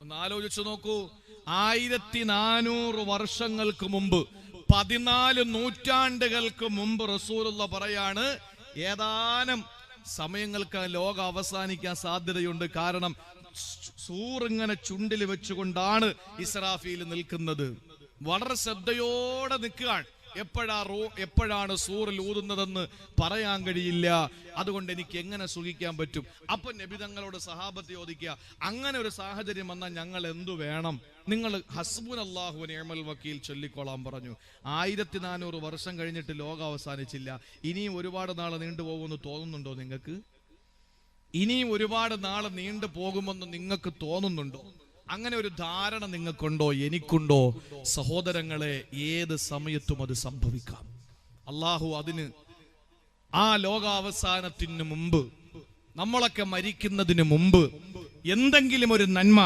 ഒന്ന് ആലോചിച്ചു നോക്കൂ. 1400 വർഷങ്ങൾക്ക് മുമ്പ്, 14 നൂറ്റാണ്ടുകൾക്ക് മുമ്പ് റസൂലുള്ള പറയാണ്, ഏതാനും സമയങ്ങൾക്ക് ലോകം അവസാനിക്കാൻ സാധ്യതയുണ്ട്. കാരണം സൂറിങ്ങനെ ചുണ്ടിൽ വെച്ചുകൊണ്ടാണ് ഇസ്രാഫീൽ നിൽക്കുന്നത്. വളരെ ശ്രദ്ധയോടെ നിൽക്കുകയാണ്. എപ്പോഴാണ് സൂറിൽ ഊതുന്നതെന്ന് പറയാൻ കഴിയില്ല. അതുകൊണ്ട് എനിക്ക് എങ്ങനെ സുഖിക്കാൻ പറ്റും? അപ്പൊ നബി തങ്ങളോട് സഹാബത്ത് ചോദിക്കുക, അങ്ങനെ ഒരു സാഹചര്യം വന്നാൽ ഞങ്ങൾ എന്തു വേണം? നിങ്ങൾ ഹസ്ബുനല്ലാഹു വ നിഅമൽ വക്കീൽ ചൊല്ലിക്കോളാൻ പറഞ്ഞു. 1400 വർഷം കഴിഞ്ഞിട്ട് ലോകം അവസാനിച്ചില്ല. ഇനിയും ഒരുപാട് നാൾ നീണ്ടുപോകുമെന്ന് തോന്നുന്നുണ്ടോ നിങ്ങൾക്ക്? ഇനിയും ഒരുപാട് നാൾ നീണ്ടു പോകുമെന്ന് നിങ്ങൾക്ക് തോന്നുന്നുണ്ടോ? അങ്ങനെ ഒരു ധാരണ നിങ്ങൾക്കുണ്ടോ? എനിക്കുണ്ടോ? സഹോദരങ്ങളെ, ഏത് സമയത്തും അത് സംഭവിക്കാം. അള്ളാഹു അതിന് ആ ലോകാവസാനത്തിന് മുമ്പ്, നമ്മളൊക്കെ മരിക്കുന്നതിന് മുമ്പ് എന്തെങ്കിലും ഒരു നന്മ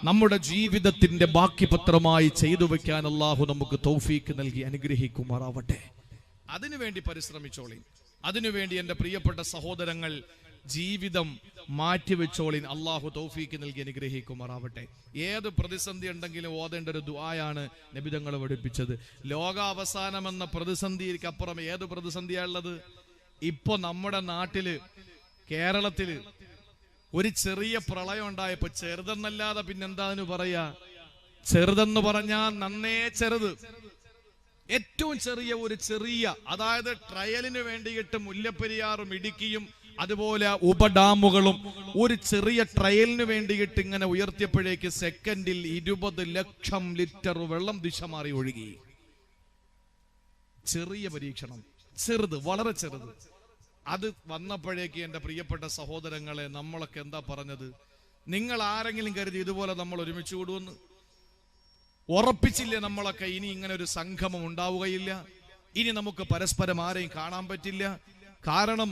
നമ്മുടെ ജീവിതത്തിന്റെ ബാക്കി പത്രമായി ചെയ്തു വെക്കാൻ അള്ളാഹു നമുക്ക് തൗഫീക്ക് നൽകി അനുഗ്രഹിക്കുമാറാവട്ടെ. അതിനുവേണ്ടി പരിശ്രമിച്ചോളി. അതിനുവേണ്ടി എൻ്റെ പ്രിയപ്പെട്ട സഹോദരങ്ങൾ ജീവിതം മാറ്റിവെച്ചോളിൻ. അള്ളാഹു തൗഫീക്ക് നൽകി അനുഗ്രഹിക്കുമാറാവട്ടെ. ഏത് പ്രതിസന്ധി ഉണ്ടെങ്കിലും ഓതേണ്ട ഒരു ദുആയാണ് നബി തങ്ങൾ പഠിപ്പിച്ചത്. ലോകാവസാനം എന്ന പ്രതിസന്ധിക്കപ്പുറം ഏത് പ്രതിസന്ധിയാണുള്ളത്? ഇപ്പൊ നമ്മുടെ നാട്ടില്, കേരളത്തില് ഒരു ചെറിയ പ്രളയം ഉണ്ടായപ്പോ, ചെറുതെന്നല്ലാതെ പിന്നെന്താന്ന് പറയാ? ചെറുതെന്ന് പറഞ്ഞാൽ നന്നേ ചെറുത്, ഏറ്റവും ചെറിയ അതായത് ട്രയലിന് വേണ്ടിയിട്ട് മുല്ലപ്പെരിയാറും ഇടുക്കിയും അതുപോലെ ഉപഡാമുകളും ഒരു ചെറിയ ട്രയലിന് വേണ്ടിയിട്ട് ഇങ്ങനെ ഉയർത്തിയപ്പോഴേക്ക് സെക്കൻഡിൽ 20 ലക്ഷം ലിറ്റർ വെള്ളം ദിശ മാറി ഒഴുകി. ചെറിയ പരീക്ഷണം, ചെറുത്, വളരെ ചെറുത്. അത് വന്നപ്പോഴേക്ക് എൻ്റെ പ്രിയപ്പെട്ട സഹോദരങ്ങളെ, നമ്മളൊക്കെ എന്താ പറഞ്ഞത്? നിങ്ങൾ ആരെങ്കിലും കരുതി ഇതുപോലെ നമ്മൾ ഒരുമിച്ച് കൂടുമെന്ന്? ഉറപ്പിച്ചില്ലേ നമ്മളൊക്കെ ഇനി ഇങ്ങനെ ഒരു സംഗമം ഉണ്ടാവുകയില്ല, ഇനി നമുക്ക് പരസ്പരം ആരെയും കാണാൻ പറ്റില്ല? കാരണം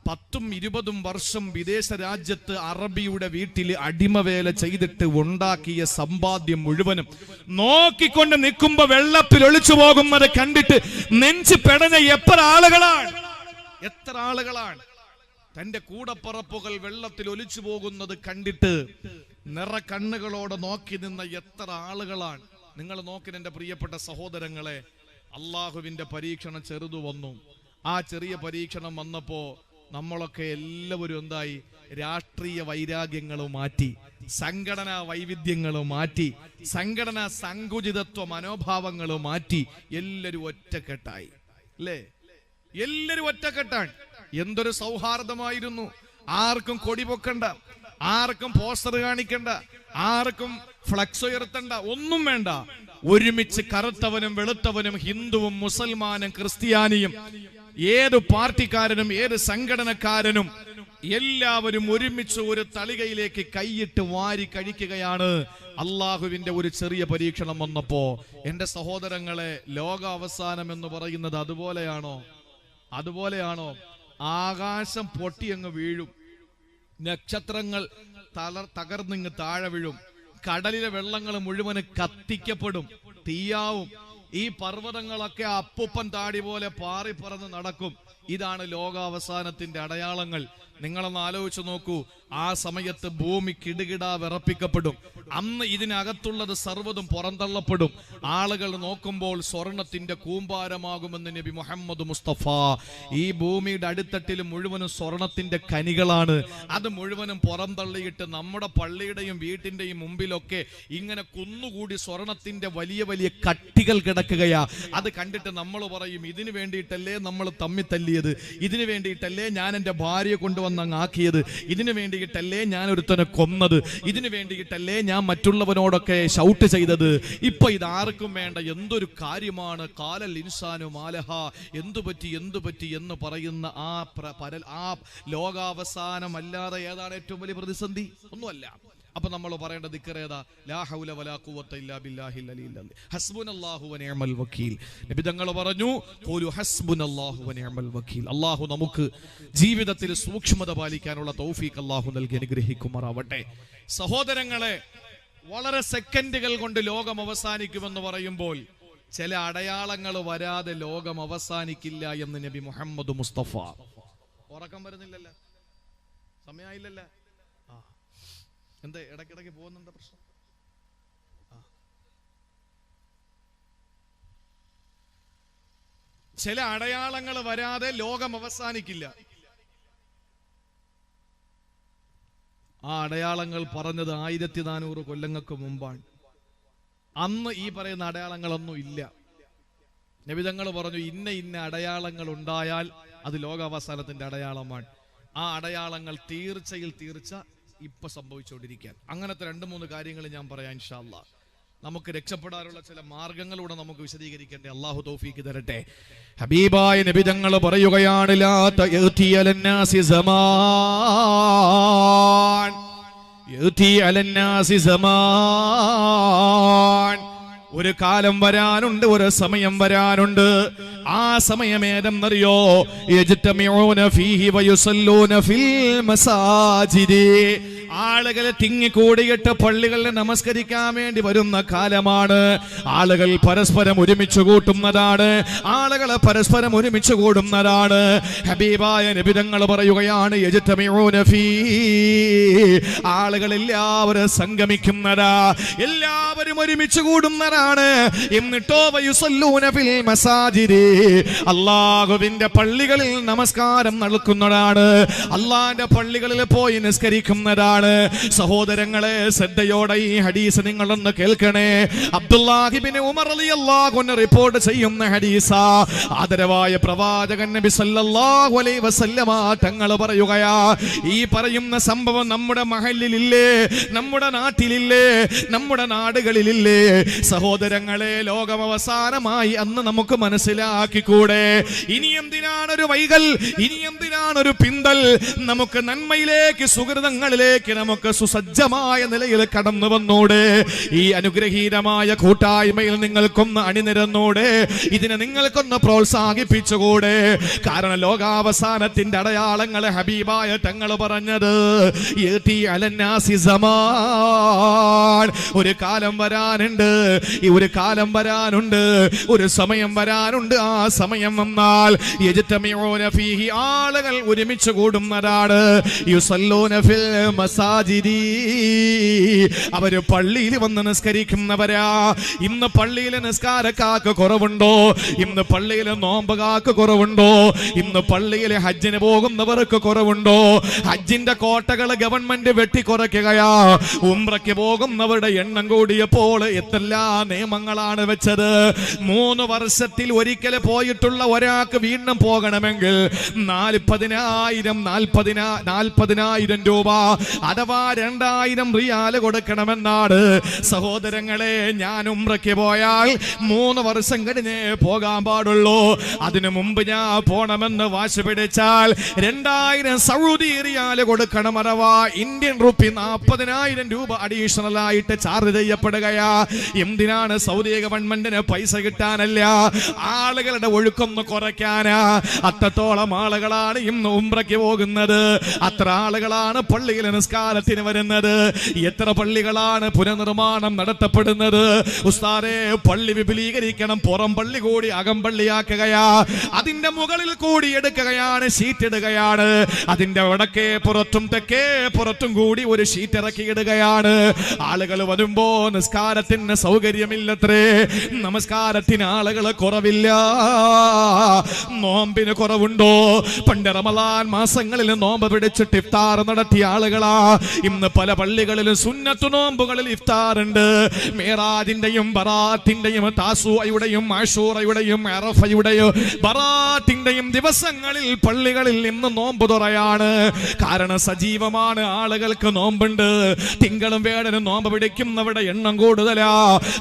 10-20 വർഷം വിദേശ രാജ്യത്ത് അറബിയുടെ വീട്ടിൽ അടിമവേല ചെയ്തിട്ട് ഉണ്ടാക്കിയ സമ്പാദ്യം മുഴുവനും നോക്കിക്കൊണ്ട് നിൽക്കുമ്പോ വെള്ളത്തിൽ ഒളിച്ചു പോകുന്നത് കണ്ടിട്ട് നെഞ്ച് പെടഞ്ഞ എത്ര ആളുകളാണ് തന്റെ കൂടപ്പറപ്പുകൾ വെള്ളത്തിൽ ഒലിച്ചു പോകുന്നത് കണ്ടിട്ട് നിറ കണ്ണുകളോടെ നോക്കി നിന്ന എത്ര ആളുകളാണ്. നിങ്ങൾ നോക്കി എൻ്റെ പ്രിയപ്പെട്ട സഹോദരങ്ങളെ, അള്ളാഹുവിന്റെ പരീക്ഷണം ചെറുതു വന്നു. ആ ചെറിയ പരീക്ഷണം വന്നപ്പോ നമ്മളൊക്കെ എല്ലാവരും എന്തായി? രാഷ്ട്രീയ വൈരാഗ്യങ്ങളും മാറ്റി, സംഘടനാ വൈവിധ്യങ്ങളും മാറ്റി, സംഘടനാ സങ്കുചിതത്വ മനോഭാവങ്ങളും മാറ്റി, എല്ലാവരും ഒറ്റക്കെട്ടായി. അല്ലേ? എല്ലാവരും ഒറ്റക്കെട്ടാണ്. എന്തൊരു സൗഹാർദ്ദമായിരുന്നു. ആർക്കും കൊടി പൊക്കണ്ട, ആർക്കും പോസ്റ്റർ കാണിക്കണ്ട, ആർക്കും ഫ്ലക്സ് ഉയർത്തണ്ട, ഒന്നും വേണ്ട. ഒരുമിച്ച് കറുത്തവനും വെളുത്തവനും, ഹിന്ദുവും മുസൽമാനും ക്രിസ്ത്യാനിയും, ഏത് പാർട്ടിക്കാരനും ഏത് സംഘടനക്കാരനും എല്ലാവരും ഒരുമിച്ച് ഒരു തളികയിലേക്ക് കൈയിട്ട് വാരി കഴിക്കുകയാണ്. അള്ളാഹുവിന്റെ ഒരു ചെറിയ പരീക്ഷണം വന്നപ്പോ എൻ്റെ സഹോദരങ്ങളെ, ലോക അവസാനം എന്ന് പറയുന്നത് അതുപോലെയാണോ? ആകാശം പൊട്ടിയങ്ങ് വീഴും, നക്ഷത്രങ്ങൾ തകർന്നിങ്ങ് താഴെ വീഴും, കടലിലെ വെള്ളങ്ങൾ മുഴുവന് കത്തിക്കപ്പെടും, തീയാവും. ഈ പർവ്വതങ്ങളൊക്കെ അപ്പൂപ്പൻ താടി പോലെ പാറിപ്പറന്ന് നടക്കും. ഇതാണ് ലോകാവസാനത്തിന്റെ അടയാളങ്ങൾ. നിങ്ങളൊന്ന് ആലോചിച്ച് നോക്കൂ. ആ സമയത്ത് ഭൂമി കിടുകിടാ വിറപ്പിക്കപ്പെടും. അന്ന് ഇതിനകത്തുള്ളത് സർവ്വതും പുറന്തള്ളപ്പെടും. ആളുകൾ നോക്കുമ്പോൾ സ്വർണത്തിന്റെ കൂമ്പാരമാകുമെന്ന് നബി മുഹമ്മദ് മുസ്തഫ. ഈ ഭൂമിയുടെ അടിത്തട്ടിൽ മുഴുവനും സ്വർണത്തിന്റെ കനികളാണ്. അത് മുഴുവനും പുറന്തള്ളിയിട്ട് നമ്മുടെ പള്ളിയുടെയും വീട്ടിന്റെയും മുമ്പിലൊക്കെ ഇങ്ങനെ കുന്നുകൂടി സ്വർണത്തിന്റെ വലിയ വലിയ കട്ടികൾ കിടക്കുകയാ. അത് കണ്ടിട്ട് നമ്മൾ പറയും, ഇതിനു വേണ്ടിയിട്ടല്ലേ നമ്മൾ തമ്മി തല്ലിയത്, ഇതിനു വേണ്ടിയിട്ടല്ലേ ഞാൻ എൻ്റെ ഭാര്യയെ കൊണ്ടുവന്നങ്ങ് ആക്കിയത്, ഇതിനു വേണ്ടിയിട്ടല്ലേ ഞാൻ ഒരുത്തനെ കൊന്നത്, ഇതിനു വേണ്ടിയിട്ടല്ലേ ഞാൻ മറ്റുള്ളവനോടൊക്കെ ഷൗട്ട് ചെയ്തത്. ഇപ്പൊ ഇതാർക്കും വേണ്ട. എന്തൊരു കാര്യമാണ്. കാലൽ ഇൻസാനു മാലഹ, എന്തുപറ്റി എന്ന് പറയുന്ന ആ ലോകാവസാനം അല്ലാതെ ഏതാണ് ഏറ്റവും വലിയ പ്രതിസന്ധി? ഒന്നുമല്ല. അപ്പൊ നമ്മൾ പറയേണ്ട ദിക്ർ ഏതാ? ലാ ഹൗല വലാ ഖുവത ഇല്ലാ ബില്ലാഹിൽ അലിയിൽ അലീം, ഹസ്ബുനല്ലാഹു വ നിഅമൽ വക്കീൽ. നബി തങ്ങൾ പറഞ്ഞു, ഖൂലു ഹസ്ബുനല്ലാഹു വ നിഅമൽ വക്കീൽ. അല്ലാഹു നമുക്ക് ജീവിതത്തിൽ സൂക്ഷ്മത പാലിക്കാനുള്ള തൗഫീഖ് അല്ലാഹു നൽകി അനുഗ്രഹിക്കുമാറാവട്ടെ. സഹോദരങ്ങളെ, വളരെ സെക്കൻഡുകൾ കൊണ്ട് ലോകം അവസാനിക്കുമെന്ന് പറയുമ്പോൾ ചില അടയാളങ്ങൾ വരാതെ ലോകം അവസാനിക്കില്ല എന്ന് നബി മുഹമ്മദ് മുസ്തഫ. ഉറക്കം വരുന്നില്ലല്ലോ, സമയമായില്ലല്ലോ. എന്താ ഇടയ്ക്കിടയ്ക്ക് പോകുന്നുണ്ട് പ്രശ്നം? ചില അടയാളങ്ങൾ വരാതെ ലോകം അവസാനിക്കില്ല. ആ അടയാളങ്ങൾ പറഞ്ഞത് 1400 കൊല്ലങ്ങൾക്ക് മുമ്പാണ്. അന്ന് ഈ പറയുന്ന അടയാളങ്ങളൊന്നും ഇല്ല. നബി തങ്ങൾ പറഞ്ഞു, ഇന്ന ഇന്ന അടയാളങ്ങൾ ഉണ്ടായാൽ അത് ലോകാവസാനത്തിന്റെ അടയാളമാണ്. ആ അടയാളങ്ങൾ തീർച്ച ഇപ്പൊ സംഭവിച്ചുകൊണ്ടിരിക്കാൻ. അങ്ങനത്തെ 2-3 കാര്യങ്ങൾ ഞാൻ പറയാം ഇൻഷാ അല്ലാഹ്. നമുക്ക് രക്ഷപ്പെടാനുള്ള ചില മാർഗങ്ങളൂടെ നമുക്ക് വിശദീകരിക്കേണ്ടേ. അള്ളാഹു തൗഫീക്ക് തരട്ടെ. ഹബീബായ നബി തങ്ങൾ പറയുകയാണ്, ലാ തഅതി അലന്നാസി സമാൻ, യഅതി അലന്നാസി സമാൻ. ഒരു കാലം വരാനുണ്ട്, ഒരു സമയം വരാനുണ്ട്. ആ സമയം ഏതെന്നറിയോ? യജ്തമിഊന ഫീഹി വയുസല്ലൂന ഫിൽ മസാജിദി. ആളുകൾ തിങ്ങിക്കൂടിയിട്ട് പള്ളികളിൽ നമസ്കരിക്കാൻ വേണ്ടി വരുന്ന കാലമാണ്. ആളുകൾ പരസ്പരം ഒരുമിച്ച് കൂട്ടുന്നതാണ്. ആളുകൾ പരസ്പരം ഒരുമിച്ച് കൂടുന്നതാണ്. ഹബീബായ നബി തങ്ങൾ പറയുകയാണ്, യജ്തമിഊന ഫീ. ആളുകൾ എല്ലാവരും സംഗമിക്കുന്നതാ, എല്ലാവരും ഒരുമിച്ച് കൂടുന്നതാണ്. എന്നിട്ടോ വയുസല്ലൂന ഫിൽ മസാജിദി. അല്ലാഹുവിന്റെ പള്ളികളിൽ നമസ്കാരം നടക്കുന്നതാണ്. അല്ലാഹുവിന്റെ പള്ളികളിൽ പോയി നിസ്കരിക്കുന്നതാണ്. സഹോദരങ്ങളെ, ശ്രദ്ധയോടെ ഈ ഹദീസ് നിങ്ങളൊന്ന് കേൾക്കണേ. അബ്ദുല്ലാഹി ഇബ്നു ഉമർ റളിയല്ലാഹു അൻഹു റിപ്പോർട്ട് ചെയ്യുന്ന ഹദീസാ. ആദരവായ പ്രവാചകൻ നബി സല്ലല്ലാഹു അലൈഹി വസല്ലമ തങ്ങൾ പറയുകയാ, ഈ പറയുന്ന സംഭവം നമ്മുടെ മഹല്ലിലില്ലേ, നമ്മുടെ നാട്ടിലില്ലേ, നമ്മുടെ നാടുകളിലില്ലേ? സഹോദരങ്ങളെ, ലോകം അവസാനമായി അന്ന് നമുക്ക് മനസ്സിലാക്കിക്കൂടെ? ഇനി എന്തിനാണൊരു വൈകൽ? ഇനി എന്തിനാണൊരു പിന്തൽ? നമുക്ക് നന്മയിലേക്ക്, സുഹൃതങ്ങളിലേക്ക് നമുക്ക് സുസജ്ജമായ നിലയിൽ കടന്നു വന്നൂടെ? ഈ അനുഗ്രഹീതമായ കൂട്ടായ്മയിൽ നിങ്ങൾക്കൊന്ന് അണിനിരന്നൂടെ? ഇതിനെ നിങ്ങൾക്കൊന്ന് പ്രോത്സാഹിപ്പിച്ചുകൂടെ? കാരണം ലോകാവസാനത്തിന്റെ അടയാളങ്ങൾ ഹബീബായ തങ്ങൾ പറഞ്ഞത്, യഅതി അലന്നാസി സമാൻ. ഒരു കാലം വരാനുണ്ട്, ഈ ഒരു കാലം വരാനുണ്ട്, ഒരു സമയം വരാനുണ്ട്. ആ സമയം വന്നാൽ യജ്തമിഊന ഫീഹി. ആളുകൾ ഒരുമിച്ച് കൂടുന്നതാണ്. യുസല്ലൂന ഫിൽ മസാജിദി. അവര് പള്ളിയിൽ വന്ന് നിസ്കരിക്കുന്നവരാ. ഇന്ന് പള്ളിയിലെ നിസ്കാരക്കാർക്ക് കുറവുണ്ടോ? ഇന്ന് പള്ളിയിലെ നോമ്പുകാർക്ക് കുറവുണ്ടോ? ഇന്ന് പള്ളിയിലെ ഹജ്ജിന് പോകുന്നവർക്ക് കുറവുണ്ടോ? ഹജ്ജിന്റെ കോട്ടകൾ ഗവൺമെന്റ് വെട്ടിക്കുറയ്ക്കുകയാ. ഉംറയ്ക്ക് പോകുന്നവരുടെ എണ്ണം കൂടിയപ്പോൾ എന്തെല്ലാം നിയമങ്ങളാണ് വെച്ചത്. 3 വർഷത്തിൽ ഒരിക്കൽ പോയിട്ടുള്ള ഒരാൾക്ക് വീണ്ടും പോകണമെങ്കിൽ 40,000 രൂപ അഥവാ 2000 റിയാൽ കൊടുക്കണമെന്നാണ്. സഹോദരങ്ങളെ, ഞാൻ ഉംറയ്ക്ക് പോയാൽ 3 വർഷം കഴിഞ്ഞേ പോകാൻ പാടുള്ളൂ. അതിനു മുമ്പ് ഞാൻ പോണമെന്ന് വാശി പിടിച്ചാൽ 2000 സൗദി റിയാൽ കൊടുക്കണം. അഥവാ ഇന്ത്യൻ റുപ്പി 40,000 രൂപ അഡീഷണൽ ആയിട്ട് ചാർജ് ചെയ്യപ്പെടുകയാ. എന്തിനാണ്? സൗദി ഗവൺമെന്റിന് പൈസ കിട്ടാനല്ല, ആളുകളുടെ ഒഴുക്കൊന്ന് കുറയ്ക്കാനാ. അത്രത്തോളം ആളുകളാണ് ഇന്ന് ഉംറയ്ക്ക് പോകുന്നത്. അത്ര ആളുകളാണ് പള്ളിയിൽ നിസ്കാരത്തിന് വരുന്നത്. എത്ര പള്ളികളാണ് പുനർനിർമ്മാണം നടത്തപ്പെടുന്നത്? ഉസ്താദേ, പള്ളി വിപുലീകരിക്കണം, പുറം പള്ളി കൂടി അകം പള്ളിയാക്കുകയാ. അതിന്റെ മുകളിൽ കൂടി എടുക്കുകയാണ്, ഷീറ്റ് ഇടുകയാണ്. അതിന്റെ വടക്കേ പുറത്തും തെക്കേ പുറത്തും കൂടി ഒരു ഷീറ്റ് ഇറക്കിയിടുകയാണ്. ആളുകൾ വരുമ്പോ നിസ്കാരത്തിന് സൗകര്യമില്ലത്രേ. നമസ്കാരത്തിന് ആളുകൾ കുറവില്ല. നോമ്പിന് കുറവുണ്ടോ? പണ്ട് റമളാൻ മാസങ്ങളിൽ നോമ്പ് പിടിച്ചിട്ട് ഇഫ്താർ നടത്തിയ ആളുകളാ. ഇന്ന് പല പള്ളികളിലും സുന്നത്ത് നോമ്പുകളിൽ ഇഫ്താറുണ്ട്. മിറാജിന്റെയും ബറാത്തിന്റെയും താസുഅയുടെയും ആശൂറയുടെയും അറഫയുടെയും ബറാത്തിന്റെയും ദിവസങ്ങളിൽ പള്ളികളിൽ ഇന്ന് നോമ്പ് തുറയാണ്. കാരണം സജീവമാണ്, ആളുകൾക്ക് നോമ്പുണ്ട്. തിങ്കളും വേടനും നോമ്പ് പിടിക്കുന്നവരുടെ എണ്ണം കൂടുതലാ.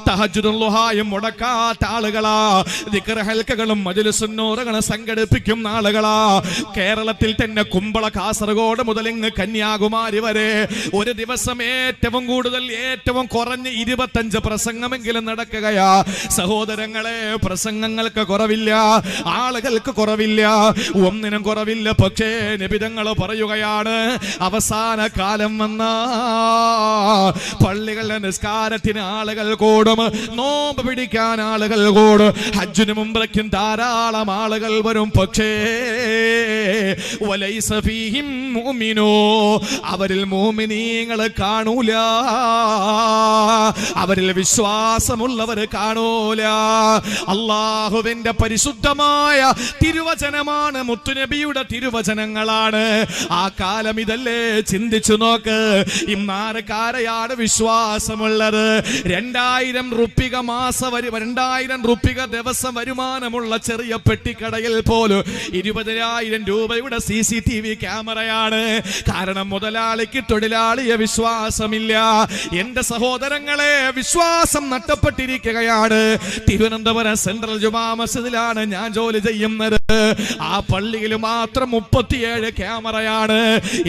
തഹജ്ജുദും ളുഹായും മുടക്കാത്ത ആളുകളാ. ദിക്ർ ഹൽക്കകളും മജ്ലിസുൻ നൂറുകളും സംഘടിപ്പിക്കുന്ന ആളുകളാ. കേരളത്തിൽ തന്നെ കുമ്പള, കാസർഗോഡ് മുതൽ ഇങ്ങ് കന്യാകുമാരി വരെ ഒരു ദിവസം ഏറ്റവും കൂടുതൽ, ഏറ്റവും കുറഞ്ഞ 25 പ്രസംഗമെങ്കിലും നടക്കുകയാ. സഹോദരങ്ങളെ, പ്രസംഗങ്ങൾക്ക് കുറവില്ല, ആളുകൾക്ക് കുറവില്ല, ഒന്നിനും കുറവില്ല. പക്ഷേ നബി തങ്ങൾ പറയുകയാണ്, അവസാന കാലം വന്ന പള്ളി പള്ളികളിലെ നിസ്കാരത്തിന് ആളുകൾ കൂടും, നോമ്പ് പിടിക്കാൻ ആളുകൾ കൂടും, ഹജ്ജിനും ഉംറയ്ക്കും ധാരാളം ആളുകൾ വരും. പക്ഷേ വലൈസ ഫീഹിം മുഅ്മിനൂ, അവരിൽ മുഅ്മിനീങ്ങൾ കാണൂല, അവരിൽ വിശ്വാസമുള്ളവർ കാണൂല. അല്ലാഹുവിന്റെ പരിശുദ്ധമായ തിരുവചനമാണ്, മുത്തുനബിയുടെ തിരുവചനങ്ങളാണ്. ആ കാലം ഇതല്ലേ? ചിന്തിച്ചു നോക്ക്. ഇന്നാരക്കാരെയാണ് വിശ്വാസമുള്ളത്? 2000 റുപ്പിക 2000 റുപ്പിക ദിവസം വരുമാനമുള്ള ചെറിയ പെട്ടിക്കടയിൽ പോലും 20,000 രൂപയുടെ CCTV ക്യാമറയാണ്. കാരണം മുതലാളിക്ക് തൊഴിലാളിയെ വിശ്വാസമില്ല. എന്റെ സഹോദരങ്ങളെ, വിശ്വാസം നഷ്ടപ്പെട്ടിരിക്കുകയാണ്. തിരുവനന്തപുരം സെൻട്രൽ ജുമാ മസ്ജിദിലാണ് ഞാൻ ജോലി ചെയ്യുന്നത്. ആ പള്ളിയിൽ മാത്രം 37 ക്യാമറയാണ്.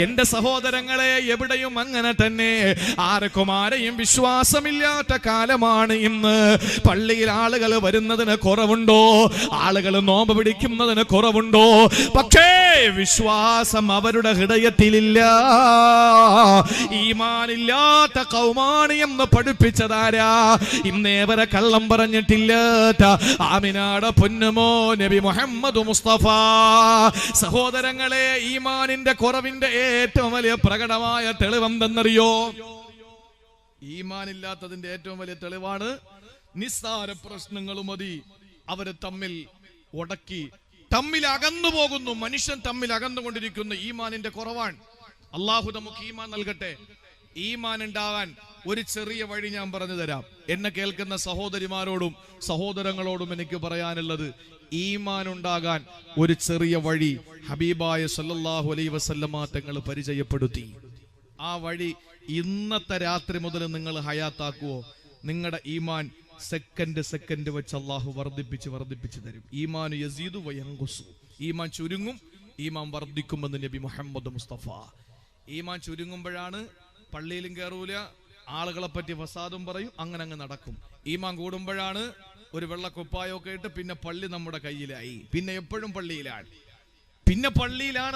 എന്റെ സഹോദരങ്ങളെ, എവിടെയും അങ്ങനെ തന്നെ. ആർക്കും ആരെയും വിശ്വാസമില്ലാത്ത കാലമാണ് ഇന്ന്. പള്ളിയിൽ ആളുകൾ വരുന്നതിന് കുറവുണ്ടോ? ആളുകൾ നോമ്പ് പിടിക്കുന്നതിന് കുറവുണ്ടോ? പക്ഷേ വിശ്വാസം അവരുടെ ഹൃദയത്തിലില്ല. ഈമാനില്ലാത്ത കൗമാണി എന്ന് പഠിപ്പിച്ചതാരാ? ഇന്നേവരെ കള്ളം പറഞ്ഞിട്ടില്ലാത്ത ആമിനാടെ പൊന്നുമോ നബി മുഹമ്മദ് മുസ്തഫ. സഹോദരങ്ങളെ, ഈമാനിന്റെ കുറവിന്റെ ഏറ്റവും വലിയ പ്രകടമായ തെളിവെന്തെന്നറിയോ? ഈമാനില്ലാത്തതിന്റെ ഏറ്റവും വലിയ തെളിവാണ് നിസ്സാര പ്രശ്നങ്ങൾ മതി അവര് തമ്മിൽ ഉടക്കി തമ്മിൽ അകന്നു പോകുന്നു. മനുഷ്യൻ തമ്മിൽ അകന്നുകൊണ്ടിരിക്കുന്ന ഈമാനിന്റെ കുറവാണ്. അള്ളാഹു നമുക്ക് ഈമാൻ നൽകട്ടെ. ഈമാൻ ഉണ്ടാകാൻ ഒരു ചെറിയ വഴി ഞാൻ പറഞ്ഞു തരാം. എന്നെ കേൾക്കുന്ന സഹോദരിമാരോടും സഹോദരങ്ങളോടും എനിക്ക് പറയാനുള്ളത്, ഈമാൻ ഉണ്ടാകാൻ ഒരു ചെറിയ വഴി ഹബീബായ സല്ലല്ലാഹു അലൈഹി വസല്ലമ തങ്ങൾ പരിചയപ്പെടുത്തി. ആ വഴി ഇന്നത്തെ രാത്രി മുതൽ നിങ്ങൾ ഹയാത്താക്കുവോ, നിങ്ങളുടെ ഈമാൻ സെക്കൻഡ് വെച്ച് അള്ളാഹു വർദ്ധിപ്പിച്ച് തരും. ഈമാൻ യസീദു വയൻഖുസു, ഈമാൻ ചുരുങ്ങും, ഈമാൻ വർദ്ധിക്കുമെന്ന് നബി മുഹമ്മദ് മുസ്തഫ. ഈമാൻ ചുരുങ്ങുമ്പോഴാണ് പള്ളിയിലും കയറൂല, ആളുകളെ പറ്റി ഫസാദും പറയും, അങ്ങനെ അങ്ങ് നടക്കും. ഈമാൻ കൂടുമ്പോഴാണ് ഒരു വെള്ളക്കുപ്പായൊക്കെ ഇട്ട് പിന്നെ പള്ളി നമ്മുടെ കയ്യിലായി, പിന്നെ എപ്പോഴും പള്ളിയിലാണ്,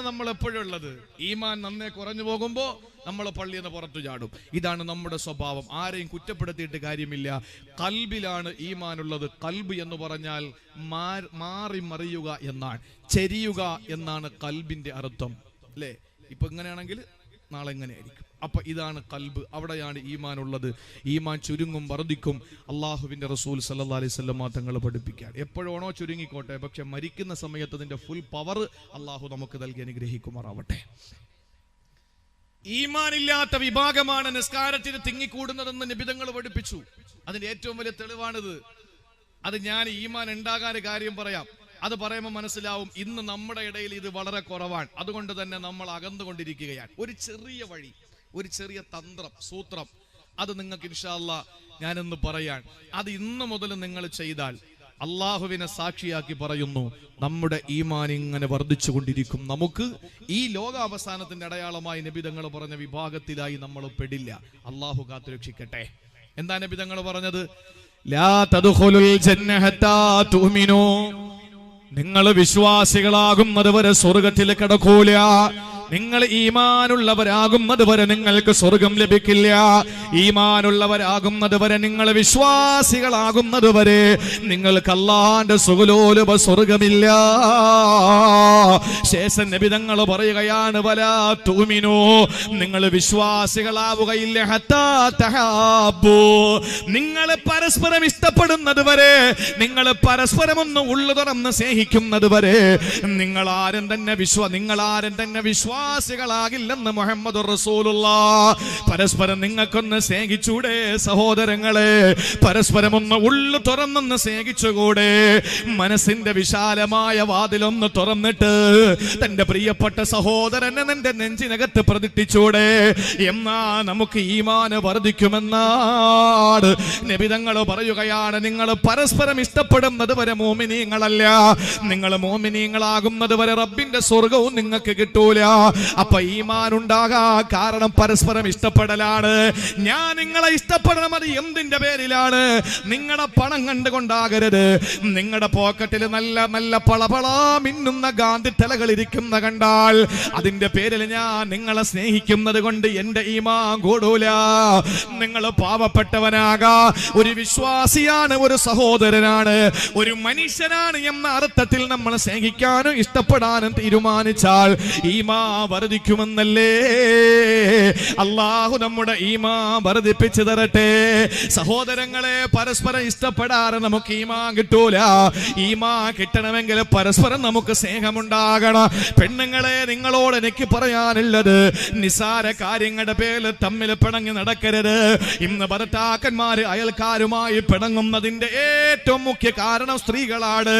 നമ്മൾ എപ്പോഴും ഉള്ളത്. ഈമാൻ നന്നേ കുറഞ്ഞു പോകുമ്പോ നമ്മൾ പള്ളിയിൽ നിന്ന് പുറത്തു ചാടും. ഇതാണ് നമ്മുടെ സ്വഭാവം. ആരെയും കുറ്റപ്പെടുത്തിയിട്ട് കാര്യമില്ല. കൽബിലാണ് ഈമാൻ ഉള്ളത്. കൽബ് എന്ന് പറഞ്ഞാൽ മാറി മറിയുക എന്നാണ്, ചെരിയുക എന്നാണ് കൽബിന്റെ അർത്ഥം, അല്ലേ? ഇപ്പൊ ഇങ്ങനെയാണെങ്കിൽ നാളെ എങ്ങനെയായിരിക്കും. അപ്പൊ ഇതാണ് കൽബ്, അവിടെയാണ് ഈമാൻ ഉള്ളത്. ഈമാൻ ചുരുങ്ങും, വർദ്ധിക്കും. അള്ളാഹുവിന്റെ റസൂൽ സല്ലല്ലാഹു അലൈഹി വസല്ലം തങ്ങൾ പഠിപ്പിക്കാൻ എപ്പോഴാണോ ചുരുങ്ങിക്കോട്ടെ, പക്ഷെ മരിക്കുന്ന സമയത്ത് അതിന്റെ ഫുൾ പവർ അള്ളാഹു നമുക്ക് നൽകി അനുഗ്രഹിക്കുമാറാവട്ടെ. ഈമാനില്ലാത്ത വിഭാഗമാണ് നിസ്കാരത്തിന് തിങ്ങിക്കൂടുന്നതെന്ന് നിബിധങ്ങൾ പഠിപ്പിച്ചു. അതിന്റെ ഏറ്റവും വലിയ തെളിവാണിത്. അത് ഞാൻ ഈമാൻ ഉണ്ടാകാൻ കാര്യം പറയാം. അത് പറയുമ്പോൾ മനസ്സിലാവും ഇന്ന് നമ്മുടെ ഇടയിൽ ഇത് വളരെ കുറവാണ്. അതുകൊണ്ട് തന്നെ നമ്മൾ അകന്നുകൊണ്ടിരിക്കുകയാണ്. ഒരു ചെറിയ വഴി, ഒരു ചെറിയ തന്ത്രം, സൂത്രം, അത് നിങ്ങൾക്ക് ഇൻഷാ അല്ലാഹ് ഞാനൊന്ന് പറയാൻ. അത് ഇന്ന് മുതൽ നിങ്ങൾ ചെയ്താൽ അള്ളാഹുവിനെ സാക്ഷിയാക്കി പറയുന്നു, നമ്മുടെ ഈമാൻ ഇങ്ങനെ വർദ്ധിച്ചു കൊണ്ടിരിക്കും. നമുക്ക് ഈ ലോകാവസാനത്തിന്റെ അടയാളമായി നബി തങ്ങൾ പറഞ്ഞ വിഭാഗത്തിലായി നമ്മൾ പെടില്ല. അള്ളാഹു കാത്തുരക്ഷിക്കട്ടെ. എന്താ നബി തങ്ങൾ പറഞ്ഞത്? ലാ തദ്ഖുലുൽ ജന്ന ഹത്താ തുഅ്മിനൂ, നിങ്ങൾ വിശ്വാസികളാകുന്നത് വരെ സ്വർഗത്തിൽ കടക്കൂല. നിങ്ങൾ ഈമാനുള്ളവരാകുന്നത് വരെ നിങ്ങൾക്ക് സ്വർഗം ലഭിക്കില്ല. ഈമാനുള്ളവരാകുന്നത് വരെ, നിങ്ങൾ വിശ്വാസികളാകുന്നത് വരെ നിങ്ങൾക്ക് അല്ലാഹുവിന്റെ സുഖലോലുപ സ്വർഗമില്ല. ശേഷം നബി തങ്ങൾ പറയുകയാണ്, വലാ തുഅ്മിനൂ, നിങ്ങൾ വിശ്വാസികളാവുകയില്ല ഹത്താ തഹബ്ബു, നിങ്ങൾ പരസ്പരം ഇഷ്ടപ്പെടുന്നത് വരെ, നിങ്ങൾ പരസ്പരം ഒന്ന് ഉള്ളു തുറന്ന് സ്നേഹിക്കുന്നത് വരെ നിങ്ങൾ ആരും തന്നെ വിശ്വാസികളാകില്ലെന്ന് മുഹമ്മദ് റസൂലുള്ളാഹ്. പരസ്പരം നിങ്ങൾക്കൊന്ന് സ്നേഹിച്ചൂടെ സഹോദരങ്ങളെ? പരസ്പരം ഒന്ന് ഉള്ളു തുറന്നൊന്ന് സ്നേഹിച്ചുകൂടെ? മനസ്സിന്റെ വിശാലമായ വാതിലൊന്ന് തുറന്നിട്ട് തന്റെ പ്രിയപ്പെട്ട സഹോദരനെ നിന്റെ നെഞ്ചിനകത്ത് പ്രതിഷ്ഠിച്ചൂടെ? എന്നാ നമുക്ക് ഈമാന് വർദ്ധിക്കുമെന്നാണ് നബി തങ്ങൾ പറയുകയാണ്. നിങ്ങൾ പരസ്പരം ഇഷ്ടപ്പെടുന്നത് വരെ മോമിനീങ്ങളല്ല, നിങ്ങൾ മോമിനീങ്ങളാകുന്നത് വരെ റബ്ബിന്റെ സ്വർഗവും നിങ്ങൾക്ക് കിട്ടൂല. അപ്പൊ ഈമാൻ ഉണ്ടാകാ കാരണം പരസ്പരം ഇഷ്ടപ്പെടലാണ്. ഞാൻ നിങ്ങളെ ഇഷ്ടപ്പെടണം, അത് എന്തിന്റെ പേരിലാണ്? നിങ്ങളുടെ പണം കണ്ടുകൊണ്ടാകരുത്. നിങ്ങളുടെ പോക്കറ്റിൽ നല്ല നല്ല പളപളാ മിന്നുന്ന ഗാന്ധി തലകൾ ഇരിക്കുന്ന കണ്ടാൽ അതിന്റെ പേരിൽ ഞാൻ നിങ്ങളെ സ്നേഹിക്കുന്നത് കൊണ്ട് എന്റെ ഈമാൻ കൂടൂല. നിങ്ങൾ പാവപ്പെട്ടവനാകാ, ഒരു വിശ്വാസിയാണ്, ഒരു സഹോദരനാണ്, ഒരു മനുഷ്യനാണ് എന്ന അർത്ഥത്തിൽ നമ്മൾ സ്നേഹിക്കാനും ഇഷ്ടപ്പെടാനും തീരുമാനിച്ചാൽ ഈമാൻ വർദ്ധിക്കുമെന്നല്ലേ? അല്ലാഹു നമ്മുടെ ഈമാൻ വർദ്ധിപ്പിച്ചു തരട്ടെ. സഹോദരങ്ങളെ, പരസ്പരം ഇഷ്ടപ്പെടാതെ നമുക്ക് ഈമാൻ കിട്ടൂല. ഈമാൻ കിട്ടണമെങ്കിൽ പരസ്പരം നമുക്ക് സ്നേഹമുണ്ടാകണം. പെണ്ണുങ്ങളെ, നിങ്ങളോട് എനിക്ക് പറയാനുള്ളത്, നിസാര കാര്യങ്ങളുടെ പേരിൽ തമ്മിൽ പിണങ്ങി നടക്കരുത്. ഇന്ന് ഭർത്താക്കന്മാര് അയൽക്കാരുമായി പിണങ്ങുന്നതിന്റെ ഏറ്റവും മുഖ്യ കാരണം സ്ത്രീകളാണ്.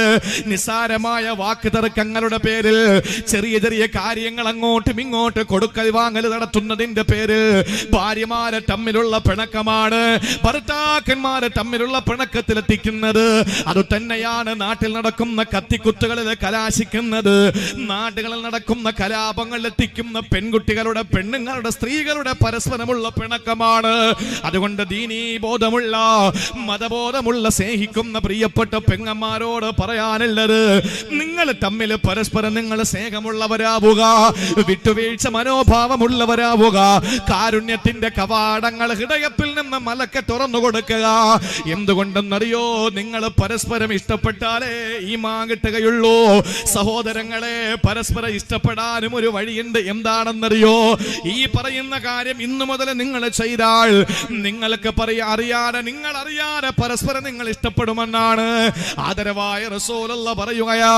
നിസാരമായ വാക്ക് തർക്കങ്ങളുടെ പേരിൽ ചെറിയ ചെറിയ കാര്യങ്ങൾ അങ്ങോട്ടും ഇങ്ങോട്ട് കൊടുക്കൽ വാങ്ങൽ നടത്തുന്നതിന്റെ പേരിൽ ഭാര്യമാരെ തമ്മിലുള്ള പിണക്കമാണ് ഭർത്താക്കന്മാരെ തമ്മിലുള്ള പിണക്കത്തിലെത്തിക്കുന്നത്. അത് തന്നെയാണ് നാട്ടിൽ നടക്കുന്ന കത്തിക്കുത്തുകളിൽ കലാശിക്കുന്നത്, നാടുകളിൽ നടക്കുന്ന കലാപങ്ങളിൽ എത്തിക്കുന്ന പെൺകുട്ടികളുടെ, പെണ്ണുങ്ങളുടെ, സ്ത്രീകളുടെ പരസ്പരമുള്ള പിണക്കമാണ്. അതുകൊണ്ട് ദീനീ ബോധമുള്ള, മതബോധമുള്ള, സ്നേഹിക്കുന്ന പ്രിയപ്പെട്ട പെങ്ങന്മാരോട് പറയാനുള്ളത്, നിങ്ങൾ തമ്മിൽ പരസ്പരം നിങ്ങൾ സ്നേഹമുള്ളവരാവുക, വിട്ടുവീഴ്ച മനോഭാവമുള്ളവരാവുക, കാരുണ്യത്തിന്റെ കവാടങ്ങൾ ഹൃദയത്തിൽ നിന്ന് മലക്കെ തുറന്നു കൊടുക്കുക. എന്തുകൊണ്ടെന്നറിയോ? നിങ്ങൾ പരസ്പരം ഇഷ്ടപ്പെട്ടാലേ ഈമാൻ കിട്ടുകയുള്ളൂ. സഹോദരങ്ങളെ, പരസ്പരം ഇഷ്ടപ്പെടാനും ഒരു വഴിയുണ്ട്. എന്താണെന്നറിയോ? ഈ പറയുന്ന കാര്യം ഇന്നു മുതൽ നിങ്ങൾ ചെയ്താൽ നിങ്ങൾക്ക് അറിയാതെ, നിങ്ങൾ അറിയാതെ പരസ്പരം നിങ്ങൾ ഇഷ്ടപ്പെടുമെന്നാണ് ആദരവായ റസൂലുള്ള പറയുകയാ.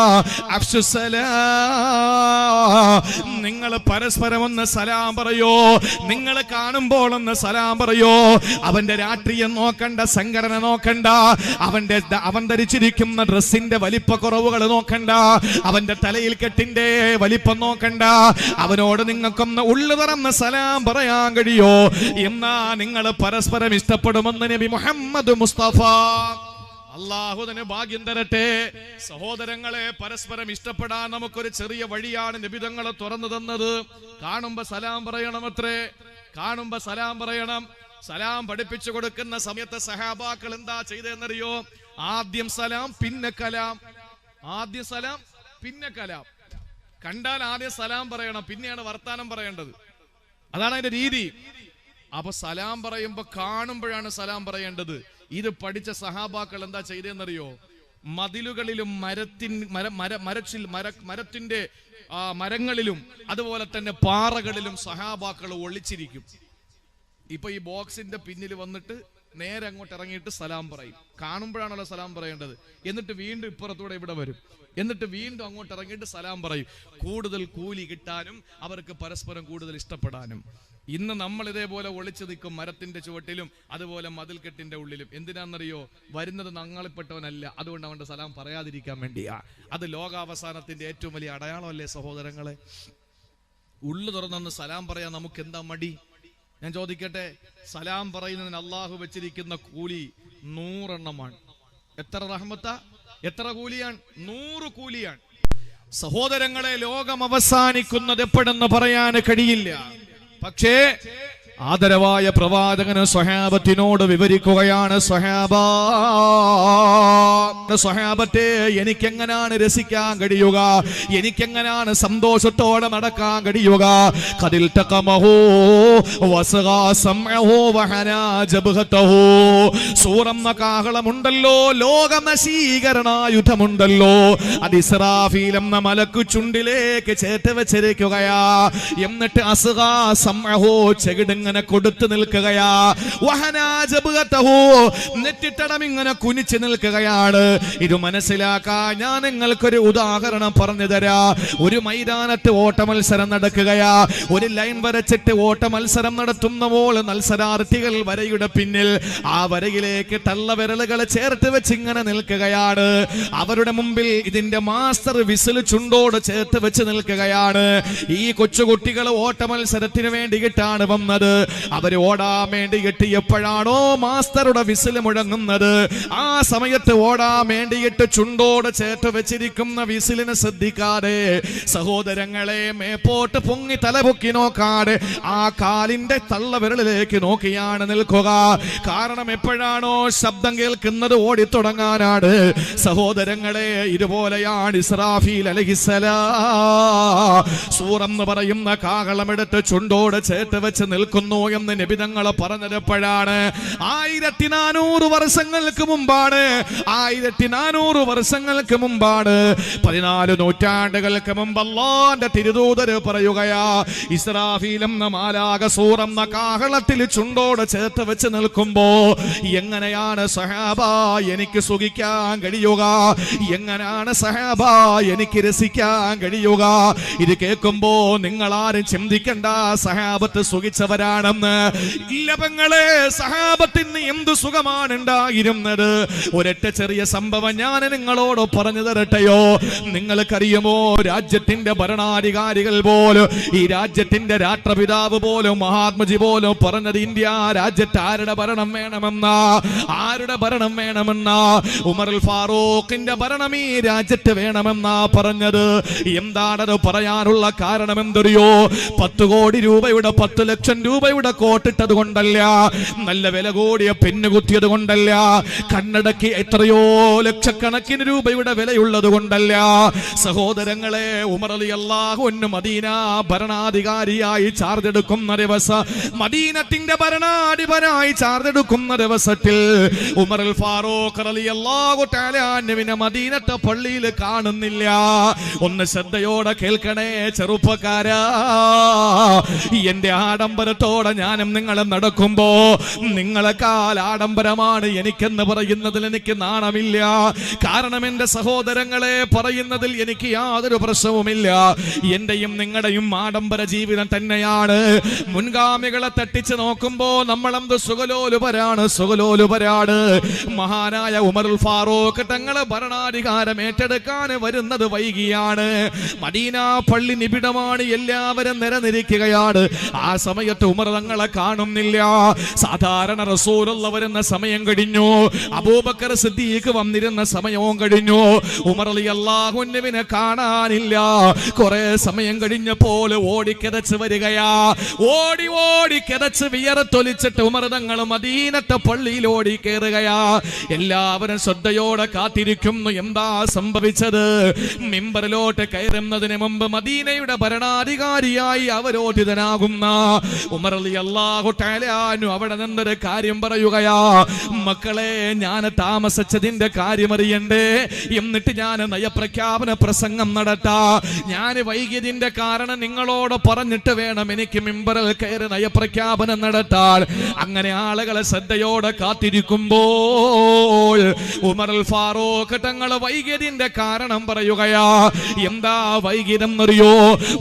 നിങ്ങൾ പരസ്പരം ഒന്ന് സലാം പറയോ, നിങ്ങൾ കാണുമ്പോൾ ഒന്ന് സലാം പറയോ. അവന്റെ രാഷ്ട്രീയം നോക്കണ്ട, സംഘടന നോക്കണ്ട, അവൻ ധരിച്ചിരിക്കുന്ന ഡ്രസ്സിന്റെ വലിപ്പക്കുറവുകൾ നോക്കണ്ട, അവന്റെ തലയിൽ കെട്ടിന്റെ വലിപ്പം നോക്കണ്ട. അവനോട് നിങ്ങൾക്കൊന്ന് ഉള്ളു തുറന്ന് സലാം പറയാൻ കഴിയോ? എന്നാ നിങ്ങൾ പരസ്പരം ഇഷ്ടപ്പെടുമെന്ന് നബി മുഹമ്മദ് മുസ്തഫ. അല്ലാഹു തന്നെ ഭാഗ്യം തരട്ടെ. സഹോദരങ്ങളെ, പരസ്പരം ഇഷ്ടപ്പെടാൻ നമുക്കൊരു ചെറിയ വഴിയാണ് നബി തങ്ങൾ തുറന്നു തന്നത്. കാണുമ്പോ സലാം പറയണം, അത്രേ. കാണുമ്പോ സലാം പറയണം. സലാം പഠിപ്പിച്ചു കൊടുക്കുന്ന സമയത്ത് സഹാബാക്കൾ എന്താ ചെയ്തെന്നറിയോ? ആദ്യം സലാം, പിന്നെ കലാം. ആദ്യം സലാം, പിന്നെ കലാം. കണ്ടാൽ ആദ്യം സലാം പറയണം, പിന്നെയാണ് വർത്താനം പറയേണ്ടത്. അതാണ് അതിന്റെ രീതി. അപ്പൊ സലാം പറയുമ്പോ കാണുമ്പോഴാണ് സലാം പറയേണ്ടത്. ഇത് പഠിച്ച സഹാബാക്കൾ എന്താ ചെയ്തെന്നറിയോ? മതിലുകളിലും മരത്തിന്റെ മരങ്ങളിലും അതുപോലെ തന്നെ പാറകളിലും സഹാബാക്കൾ ഒളിച്ചിരിക്കും. ഇപ്പൊ ഈ ബോക്സിന്റെ പിന്നിൽ വന്നിട്ട് നേരെ അങ്ങോട്ട് ഇറങ്ങിയിട്ട് സലാം പറയും. കാണുമ്പോഴാണല്ലോ സലാം പറയേണ്ടത്. എന്നിട്ട് വീണ്ടും ഇപ്പുറത്തൂടെ ഇവിടെ വരും. എന്നിട്ട് വീണ്ടും അങ്ങോട്ട് ഇറങ്ങിയിട്ട് സലാം പറയും. കൂടുതൽ കൂലി കിട്ടാനും അവർക്ക് പരസ്പരം കൂടുതൽ ഇഷ്ടപ്പെടാനും. ഇന്ന് നമ്മൾ ഇതേപോലെ ഒളിച്ചു നിൽക്കും, മരത്തിന്റെ ചുവട്ടിലും അതുപോലെ മതിൽക്കെട്ടിന്റെ ഉള്ളിലും. എന്തിനാണെന്നറിയോ? വരുന്നത് ഞങ്ങളിൽപ്പെട്ടവനല്ല, അതുകൊണ്ട് അവന്റെ സലാം പറയാതിരിക്കാൻ വേണ്ടിയാ. അത് ലോകാവസാനത്തിന്റെ ഏറ്റവും വലിയ അടയാളമല്ലേ സഹോദരങ്ങളെ? ഉള്ളു തുറന്നൊന്ന് സലാം പറയാൻ നമുക്ക് എന്താ മടി? ഞാൻ ചോദിക്കട്ടെ, സലാം പറയുന്നതിന് അള്ളാഹു വെച്ചിരിക്കുന്ന കൂലി 100 എണ്ണമാണ്. എത്ര റഹ്മത്താ, എത്ര കൂലിയാണ്? 100 കൂലിയാണ്. സഹോദരങ്ങളെ, ലോകം അവസാനിക്കുന്നത് എപ്പോഴെന്ന് പറയാൻ കഴിയില്ല. പക്ഷേ ആദരവായ പ്രവാചകന് സ്വഹാബത്തിനോട് വിവരിക്കുകയാണ്. സ്വഹാബത്തെ, എനിക്കെങ്ങനാണ് രസിക്കാൻ കഴിയുക? എനിക്കെങ്ങനാണ് സന്തോഷത്തോടെ നടക്കാൻ കഴിയുക? ഖദിൽ തഖമഹു വസഗാ സമഉഹു വഹനാ ജബ്ഹതഹു. സൂറന്ന കാഹളമുണ്ടല്ലോ, ലോകനശീകരണായുധമുണ്ടല്ലോ, അത് ഇസ്രാഫീൽ എന്ന മലക്കു ചുണ്ടിലേക്ക് ചേർത്ത് വെച്ചിരിക്കുകയാ. എന്നിട്ട് അസ്ഗാ സമഉഹു, ചെകിടങ്ങ ഇങ്ങനെ കൊടുത്തു നിൽക്കുകയാ. നെറ്റിത്തടം ഇങ്ങനെ കുനിച്ചു നിൽക്കുകയാണ്. ഇത് മനസ്സിലാക്കാൻ ഞാൻ നിങ്ങൾക്കൊരു ഉദാഹരണം പറഞ്ഞു തരാ. ഒരു മൈതാനത്ത് ഓട്ട മത്സരം നടക്കുകയാ. ഒരു ലൈൻ വരച്ചിട്ട് ഓട്ട മത്സരം നടത്തുന്നപ്പോൾ മത്സരാർത്ഥികൾ വരയുടെ പിന്നിൽ ആ വരയിലേക്ക് തള്ളവിരലുകൾ ചേർത്ത് വെച്ച് ഇങ്ങനെ നിൽക്കുകയാണ്. അവരുടെ മുമ്പിൽ ഇതിന്റെ മാസ്റ്റർ വിസിൽ ചുണ്ടോട് ചേർത്ത് വെച്ച് നിൽക്കുകയാണ്. ഈ കൊച്ചുകുട്ടികൾ ഓട്ട മത്സരത്തിന് വേണ്ടിയിട്ടാണ് വന്നത്. അവര് ഓടാൻ വേണ്ടി എത്തിയപ്പോഴാണോ മാസ്റ്ററുടെ വിസിൽ മുഴങ്ങുന്നത്. ആ സമയത്ത് ഓടാൻ വേണ്ടിയിട്ട് ചുണ്ടോട് ചേർത്ത് വെച്ചിരിക്കുന്ന വിസിലിനെ ശ്രദ്ധിക്കാതെ സഹോദരങ്ങളെ മേപ്പോട്ട് പൊങ്ങി തലപൊക്കി നോക്കാതെ ആ കാലിന്റെ തള്ളവിരലിലേക്ക് നോക്കിയാണ് നിൽക്കുക. കാരണം എപ്പോഴാണോ ശബ്ദം കേൾക്കുന്നത് ഓടിത്തുടങ്ങാനാണ്. സഹോദരങ്ങളെ ഇതുപോലെയാണ് ഇസ്രാഫീൽ അലൈഹിസ്സലാം സൂറെന്ന് പറയുന്ന കാഹളമെടുത്ത് ചുണ്ടോട് ചേർത്ത് വെച്ച് നിൽക്കുന്നു എന്ന് നബിതങ്ങൾ പറഞ്ഞപ്പോഴാണ്. 1400 വർഷങ്ങൾക്ക് മുമ്പാണ്. 1400 വർഷങ്ങൾക്ക് മുമ്പാണ്, 14 നൂറ്റാണ്ടുകൾക്ക് മുമ്പ് അല്ലാഹുവിന്റെ തിരുദൂതർ പറയുകയാ, ഇസ്രാഫീൽ എന്ന മാലാഖ സൂറെന്ന കാഹളത്തിൽ ചുണ്ടോട് ചേർത്ത് വെച്ച് നിൽക്കുമ്പോ എങ്ങനെയാണ് സഹാബ എനിക്ക് സുഖിക്കാൻ കഴിയുക? എങ്ങനെയാണ് സഹാബ എനിക്ക് രസിക്കാൻ കഴിയുക? ഇത് കേൾക്കുമ്പോ നിങ്ങൾ ആരും ചിന്തിക്കണ്ട സഹാബത്ത് സുഖിച്ചവരാണെന്ന്. ഇല്ല പെങ്ങളെ, സഹാബത്തിന് എന്ത് സുഖമാണ് ഉണ്ടായിരുന്നത്? ഒരൊറ്റ ചെറിയ സംഭവം ഞാൻ നിങ്ങളോട് പറഞ്ഞു തരട്ടെയോ? നിങ്ങൾക്കറിയുമോ, രാജ്യത്തിന്റെ ഭരണാധികാരികൾ പോലും, ഈ രാജ്യത്തിന്റെ രാഷ്ട്രപിതാവ് പോലും, മഹാത്മജി പോലും പറഞ്ഞത് ഇന്ത്യ രാജ്യത്ത് ആരുടെ ഭരണം വേണമെന്നാ? ആരുടെ ഭരണം വേണമെന്നാ? ഉമറുൽ ഫാറൂഖിന്റെ ഭരണം ഈ രാജ്യത്ത് വേണമെന്നാ പറഞ്ഞത്. എന്താണത് പറയാനുള്ള കാരണം എന്തറിയോ? 10 കോടി രൂപയുടെ 10 ലക്ഷം രൂപയുടെ കോട്ടിട്ടത് കൊണ്ടല്ല, നല്ല വില കൂടിയ പെണ്ണ് കുത്തിയത് കൊണ്ടല്ല, കണ്ണടക്കി എത്രയോ ലക്ഷക്കണക്കിന് രൂപയുടെ വിലയുള്ളത് കൊണ്ടല്ല. സഹോദരങ്ങളെ, ഉമർ റളിയല്ലാഹു അൻഹു മദീന ഭരണാധികാരിയായി ചാർജ് എടുക്കുന്ന ദിവസം, മദീനത്തിന്റെ ഭരണാധിപനായി ചാർജ് എടുക്കുന്ന ദിവസത്തിൽ ഉമറുൽ ഫാറൂഖ് റളിയല്ലാഹു തആല അൻഹുവിനെ മദീനത്തെ പള്ളിയിൽ കാണുന്നില്ല. ഒന്ന് ശ്രദ്ധയോടെ കേൾക്കണേ ചെറുപ്പക്കാരാ, എന്റെ ആഡംബരത്തോടെ ഞാനും നിങ്ങളും നടക്കുമ്പോ നിങ്ങളെക്കാൾ ആഡംബരമാണ് എനിക്കെന്ന് പറയുന്നതിൽ എനിക്ക് നാണമില്ല. കാരണം എന്റെ സഹോദരങ്ങളെ പറയുന്നതിൽ എനിക്ക് യാതൊരു പ്രശ്നവുമില്ല. എന്റെയും നിങ്ങളുടെയും ആഡംബര ജീവിതം തന്നെയാണ്. മുൻഗാമികളെ തട്ടിച്ച് നോക്കുമ്പോ നമ്മളെന്ത് സുഖലോലുപരാണ്, സുഖലോലുപരാണ്. മഹാനായ ഉമറുൽ ഫാറൂഖ് തങ്ങളെ ഭരണാധികാരം ഏറ്റെടുക്കാൻ വരുന്നത് വൈകിയാണ്. മദീന പള്ളി നിബിഡമാണ്, എല്ലാവരും നിരനിരിക്കുകയാണ്. ആ സമയത്ത് ഉമർ തങ്ങളെ കാണുന്നില്ല. സാധാരണ റസൂലുള്ള വരുന്ന സമയം കഴിഞ്ഞു, അബൂബക്കർ സിദ്ദീഖ് വന്നിരുന്ന സമയവും കഴിഞ്ഞു. ഉമർ റളിയല്ലാഹു അൻഹുവിനെ കാണാനില്ല. കുറെ സമയം കഴിഞ്ഞപ്പോൾ ഓടിക്കിതച്ച് വരികയാ. ഓടി ഓടി കിതച്ച് വിയർത്തൊലിച്ചിട്ട് ഉമർ തങ്ങൾ മദീനത്തെ പള്ളിയിൽ ഓടി കയറുകയാ. എല്ലാവരും ശ്രദ്ധയോടെ കാത്തിരിക്കുന്നു എന്താ സംഭവിച്ചത്. മിമ്പറിലോട്ട് കയറുന്നതിന് മുമ്പ് മദീനയുടെ ഭരണാധികാരിയായി അവരോധിതനാകുന്ന ഉമർ റളിയല്ലാഹു തആല അൻഹു അവിടെ നിന്നൊരു കാര്യം പറയുകയാ. മക്കളെ, ഞാൻ താമസിച്ചതിന്റെ കാര്യം അറിയണ്ടേ? എന്നിട്ട് ഞാൻ നയപ്രഖ്യാപന പ്രസംഗം നടത്താ. ഞാൻ വൈകിയതിന്റെ കാരണം നിങ്ങളോട് പറഞ്ഞിട്ട് വേണം എനിക്ക് മിമ്പറിൽ കയറി നയപ്രഖ്യാപനം നടത്താൻ. അങ്ങനെ ആളുകളെ ശ്രദ്ധയോടെ കാത്തിരിക്കുമ്പോൾ ഉമറുൽ ഫാറൂഖ് തങ്ങൾ വൈകിയതിന്റെ കാരണം പറയുകയാ. എന്താ വൈകിയതെന്ന് അറിയോ?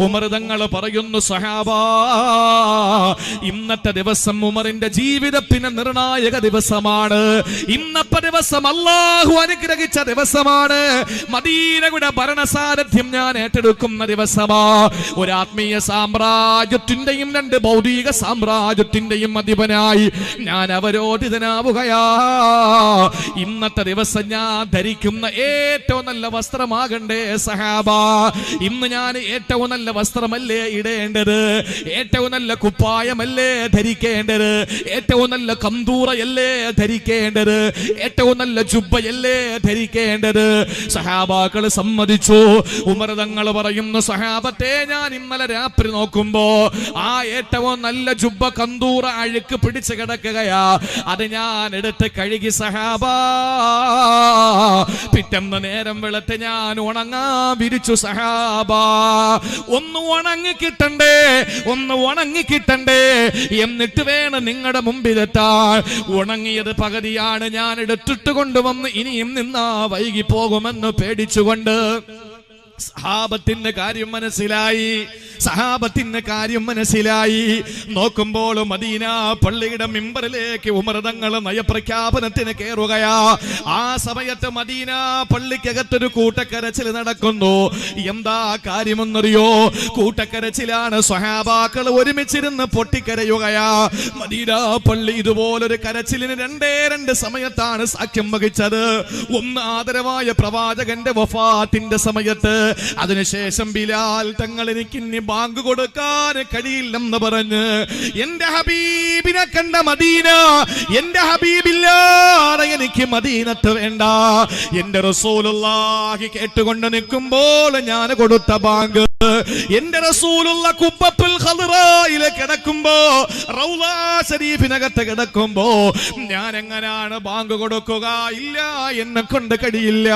ഉമർ തങ്ങൾ പറയുന്നു, സഹാബാ, ഇന്നത്തെ ദിവസം ഉമറിന്റെ ജീവിതത്തിന് നിർണായക ദിവസമാണ്. ഇന്നത്തെ ദിവസം അല്ലാഹു അനുഗ്രഹിച്ച ദിവസമാണ്. മദീനയുടെ ഭരണസാരഥ്യം ഞാൻ ഏറ്റെടുക്കുന്ന ദിവസമാ. ഒരു ആത്മീയ സാമ്രാജ്യത്തിന്റെയും 2 ഭൗതിക സാമ്രാജ്യത്തിന്റെയും അധിപനായി ഞാൻ അവരോധിതനാവുകയാ. ഇന്നത്തെ ദിവസം ഞാൻ ധരിക്കുന്ന ഏറ്റവും നല്ല വസ്ത്രമാകണ്ടേ സഹാബ? ഇന്ന് ഞാൻ ഏറ്റവും നല്ല വസ്ത്രമല്ലേ ഇടേണ്ടത്? ഏറ്റവും നല്ല കുപ്പായമല്ലേ ധരിക്കേണ്ടത്? ഏറ്റവും നല്ല കന്തൂറയല്ലേ ധരിക്കേണ്ടത്? ഏറ്റവും നല്ല ജുബ്ബയല്ലേ ധരിക്കേണ്ടത്? സഹാബാക്കൾ സമ്മതിച്ചു. ഉമർ തങ്ങൾ പറയുന്നു, സഹാബത്തെ, ഞാൻ ഇന്നലെ രാത്രി നോക്കുമ്പോ ആ ഏറ്റവും നല്ല ജുബ്ബ കന്തൂറ അഴുക്ക് പിടിച്ച് കിടക്കുകയാ. അത് ഞാൻ എടുത്ത് കഴുകി സഹാബ. പിറ്റേന്ന് നേരം വെളുത്ത് ഞാൻ ഉണങ്ങാൻ വിരിച്ചു സഹാബ. ഒന്ന് ഉണങ്ങിക്കിട്ടണ്ടേ, ഒന്ന് ഉണങ്ങിക്കിട്ടണ്ടേ, എന്നിട്ട് വേണം നിങ്ങളുടെ മുമ്പിലെത്താൻ. ഉണങ്ങിയത് പകുതിയാണ് ഞാൻ എടുത്തിട്ട് കൊണ്ടുവന്ന് ഇനിയും നിന്നാ വൈകി പോകുമെന്ന് പേടിച്ചുകൊണ്ട് സഹാബത്തിന്റെ കാര്യം മനസ്സിലായി. സഹാബത്തിന് കാര്യം മനസ്സിലായി. നോക്കുമ്പോൾ മദീന പള്ളിയുടെ മിമ്പറിലേക്ക് ഉമർ തങ്ങൾ നയപ്രഖ്യാപനത്തിന് കയറുകയാ. ആ സമയത്ത് മദീന പള്ളിക്കകത്തൊരു കൂട്ടക്കരച്ചിൽ നടക്കുന്നു. എന്താ കാര്യമെന്നറിയോ? കൂട്ടക്കരച്ചിലാണ്. സ്വഹാബാക്കൾ ഒരുമിച്ചിരുന്ന് പൊട്ടിക്കരയുകയാ. മദീന പള്ളി ഇതുപോലൊരു കരച്ചിലിന് രണ്ട് സമയത്താണ് സാക്ഷ്യം വഹിച്ചത്. ഒന്ന് ആദരവായ പ്രവാചകന്റെ വഫാത്തിന്റെ സമയത്ത്, അതിനുശേഷം ബിലാൽ തങ്ങൾ എനിക്ക് ഇനി ബാങ്ക് കൊടുക്കാൻ കഴിയില്ലെന്ന് പറഞ്ഞ് എന്റെ ഹബീബിനെ കണ്ട മദീന, എന്റെ ഹബീബില്ലാതെ എനിക്ക് മദീനത്ത് വേണ്ട, എന്റെ റസൂലുള്ളാഹി കേട്ടുകൊണ്ട് നിൽക്കുമ്പോൾ ഞാൻ കൊടുത്ത ബാങ്ക്, എന്റെ റസൂലുള്ള കുബ്ബത്തുൽ ഖദ്റായിൽ കിടക്കുമ്പോ, റൗള ശരീഫിനകത്ത് കിടക്കുമ്പോ ഞാൻ എങ്ങനെയാണ് ബാങ്ക് കൊടുക്കുക? ഇല്ല, എന്നെ കൊണ്ട് കഴിയില്ല.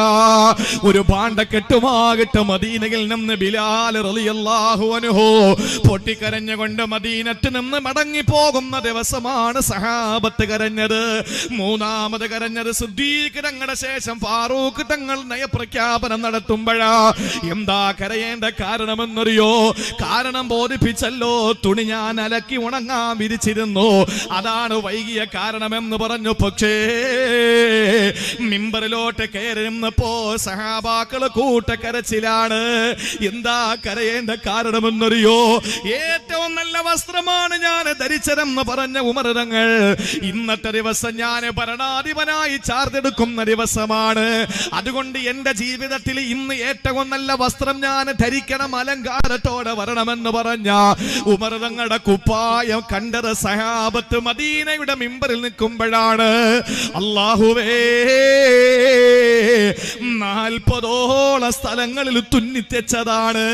ഒരു ഭാണ്ഡക്കെട്ടുമാകിട്ട് മദീനയിൽ നിന്ന് ബിലാൽ റളിയല്ലാഹു അൻഹു പൊട്ടിക്കരഞ്ഞുകൊണ്ട് മദീനത്ത് നിന്ന് മടങ്ങി പോകുന്ന ദിവസമാണ് സഹാബത്ത് കരഞ്ഞത്. മൂന്നാമത് കരഞ്ഞത് സിദ്ദീഖ് തങ്ങളുടെ ശേഷം ഫാറൂഖ് തങ്ങൾ നയപ്രഖ്യാപനം നടത്തുമ്പോഴാ. എന്താ കരയേണ്ട കാരണമെന്നറിയോ? കാരണം ബോധിപ്പിച്ചല്ലോ. തുണി ഞാൻ അലക്കി ഉണങ്ങാൻ വിരിച്ചിരുന്നു, അതാണ് വൈകിയ കാരണമെന്ന് പറഞ്ഞു. പക്ഷേ മിമ്പറിലോട്ട് കയറുന്നപ്പോ സഹാബാക്കള് കൂട്ടക്കരച്ചിലാണ്. എന്താ കരയേണ്ട കാരണമെന്നറിയോ? ഏറ്റവും നല്ല വസ്ത്രമാണ് ഞാൻ ധരിച്ചതെന്ന് പറഞ്ഞ ഉമർ തങ്ങൾ, ഇന്നത്തെ ദിവസം ഞാൻ ഭരണാധിപനായി ചാർജെടുക്കുന്ന ദിവസമാണ്, അതുകൊണ്ട് എന്റെ ജീവിതത്തിൽ ഇന്ന് ഏറ്റവും നല്ല വസ്ത്രം ഞാൻ ധരിക്കണം, അലങ്കാരത്തോടെ വരണമെന്ന് പറഞ്ഞ ഉമർ തങ്ങളുടെ കുപ്പായം കണ്ടത് സഹാബത്ത് മദീനയുടെ മിമ്പറിൽ നിൽക്കുമ്പോഴാണ്. അല്ലാഹുവേ, 40ഓളം സ്ഥലങ്ങളിൽ തുന്നിത്തെച്ചതാണ്,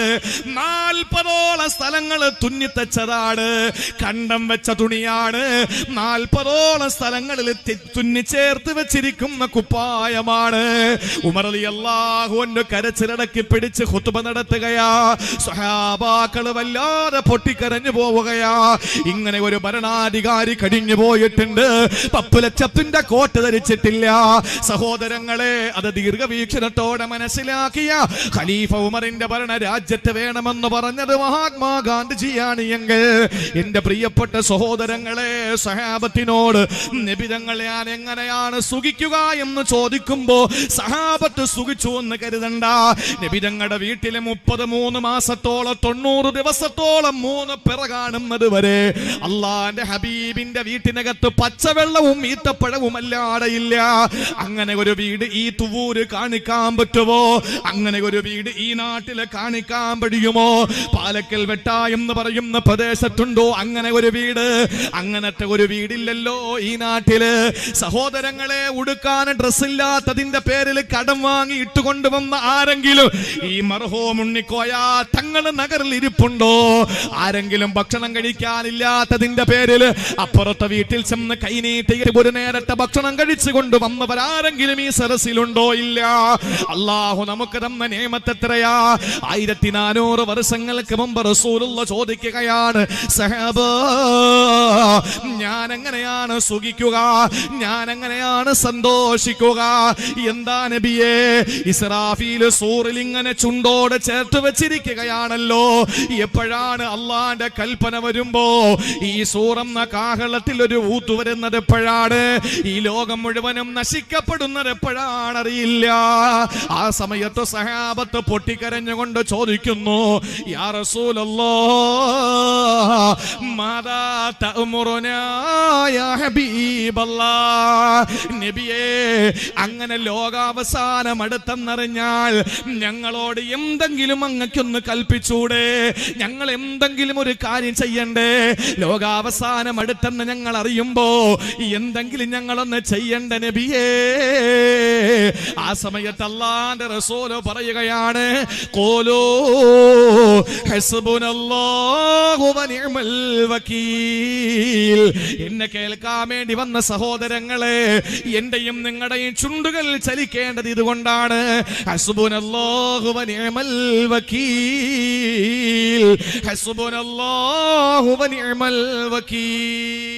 40ഓളം സ്ഥലങ്ങൾ തുന്നിത്തെച്ചതാണ്, കണ്ടം വെച്ച തുണിയാണ്, 40ഓളം സ്ഥലങ്ങളിൽ തുന്നിച്ചേർത്ത് വെച്ചിരിക്കുന്ന കുപ്പായമാണ്. ഉമർ റളിയല്ലാഹു അൻഹു കരച്ചിലടക്കി പിടിച്ച് ഖുത്ബ നടത്തുകയാ. സ്വഹാബാക്കൾ വല്ലാതെ പൊട്ടിക്കരഞ്ഞു പോവുകയാ. ഇങ്ങനെ ഒരു ഭരണാധികാരി കഴിഞ്ഞു പോയിട്ടുണ്ട്, 10 ലക്ഷത്തിന്റെ കോട്ട് ധരിച്ചിട്ടില്ല. സഹോദരങ്ങളെ, അത് ദീർഘവീക്ഷണത്തോടെ മനസ്സിലാക്കിയ ഖലീഫ ഉമറിന്റെ ഭരണ രാജ്യത്ത് വേണമെന്ന് പറഞ്ഞത് മഹാത്മാഗാന്ധിജിയാണ് എങ്കിൽ, എന്റെ പ്രിയപ്പെട്ട സഹോദരങ്ങളെ, സഹാബത്തിനോട് നബി തങ്ങൾ ഞാൻ എങ്ങനെയാണ് സുഖിക്കുക എന്ന് ചോദിക്കുമ്പോ സഹാബത്ത് സുഖിച്ചു എന്ന് കരുതണ്ട. നബി തങ്ങളുടെ വീട്ടിലെ 33 മാസത്തോളം 90 ദിവസത്തോളം 3 പിറ കാണുന്നത് വരെ അള്ളാന്റെ ഹബീബിന്റെ വീട്ടിനകത്ത് പച്ചവെള്ളവും ഈത്തപ്പഴവും അല്ലാതെ ഇല്ല. അങ്ങനെ ഒരു വീട് ഈ തുവൂര് കാണിക്കാൻ പറ്റുമോ? അങ്ങനെ ഒരു വീട് ഈ നാട്ടില് കാണിക്കാൻ കഴിയുമോ? പാലക്കൽ വെട്ട എന്ന് പറയുന്ന പ്രദേശത്തുണ്ടോ അങ്ങനെ ഒരു വീട്? അങ്ങനത്തെ ഒരു വീടില്ലല്ലോ ഈ നാട്ടില്. സഹോദരങ്ങളെ, ഉടുക്കാൻ ഡ്രസ്സില്ലാത്തതിന്റെ പേരിൽ കടം വാങ്ങി ഇട്ടുകൊണ്ടുവന്ന ആരെങ്കിലും ഈ മർഹൂം ഉണ്ണിക്കോയ തങ്ങള് നഗറിൽ ഇരിപ്പുണ്ടോ? ആരെങ്കിലും ഭക്ഷണം കഴിക്കാനില്ലാത്തതിന്റെ പേരിൽ അപ്പുറത്തെ വീട്ടിൽ ചെന്ന് കൈനീട്ടി ഒരു നേരത്തെ ഭക്ഷണം കഴിച്ചു കൊണ്ടുവന്നവരാരെങ്കിലും ഈ സരസിലുണ്ടോ? ഇല്ല. അള്ളാഹു നമുക്ക് തന്ന നിഅമത്ത് എത്രയാ? 1400 വർഷങ്ങൾക്ക് മുമ്പ് റസൂലുള്ള ചോദിക്കുകയാണ്, സഹബാ, ഞാൻ എങ്ങനെയാണ് സുഖിക്കുക? ഞാൻ എങ്ങനെയാണ് സന്തോഷിക്കുക? എന്താ നബിയേ? ഇസ്രാഫീൽ സൂറിൽ ഇങ്ങനെ ചുണ്ടോട് ചേർത്ത് വെച്ചിരിക്കുകയാണല്ലോ. എപ്പോഴാണ് അള്ളാന്റെ കൽപ്പന വരുമ്പോ ഈ സൂറെന്ന കാഹളത്തിൽ ഒരു ഊത്തു വരുന്നത് എപ്പോഴാണ്? ഈ ലോകം മുഴുവനും നശിക്കപ്പെടുന്നത് എപ്പോഴാണ്? അറിയില്ല. ആ സമയത്ത് സഹാബത്ത് പൊട്ടിക്കരഞ്ഞുകൊണ്ട് ചോദിക്കുന്നു, യാ റസൂലല്ലാഹ്, മാദാ തഅ്മുറുനാ യാ ഹബീബല്ലാഹ്. നബിയേ, അങ്ങനെ ലോകാവസാനം അടുത്തെന്നറിഞ്ഞാൽ ഞങ്ങളോട് എന്തെങ്കിലും അങ്ങക്കൊന്ന് കൽപ്പിച്ചൂടെ? ഞങ്ങൾ എന്തെങ്കിലും ഒരു കാര്യം ചെയ്യണ്ടേ? ലോകാവസാനം അടുത്തെന്ന് ഞങ്ങൾ അറിയുമ്പോ എന്തെങ്കിലും ഞങ്ങളൊന്ന് ചെയ്യണ്ട നബിയേ. ആ സമയത്ത് അല്ലാഹുവിന്റെ റസൂൽ പറയുകയാണ്, ഖൂലൂ ഹസ്ബുനല്ലാഹു വനിഅമൽ വകീൽ. എന്നെ കേൾക്കാൻ വേണ്ടി വന്ന സഹോദരങ്ങളെ, എന്റെയും നിങ്ങളുടെയും ചുണ്ടുകൾ ചലിക്കേണ്ടത് ഇതുകൊണ്ടാണ്. ഹസ്ബുനല്ലാഹു വനിഅമൽ വകീൽ, ഹസ്ബുനല്ലാഹു വനിഅമൽ വകീൽ.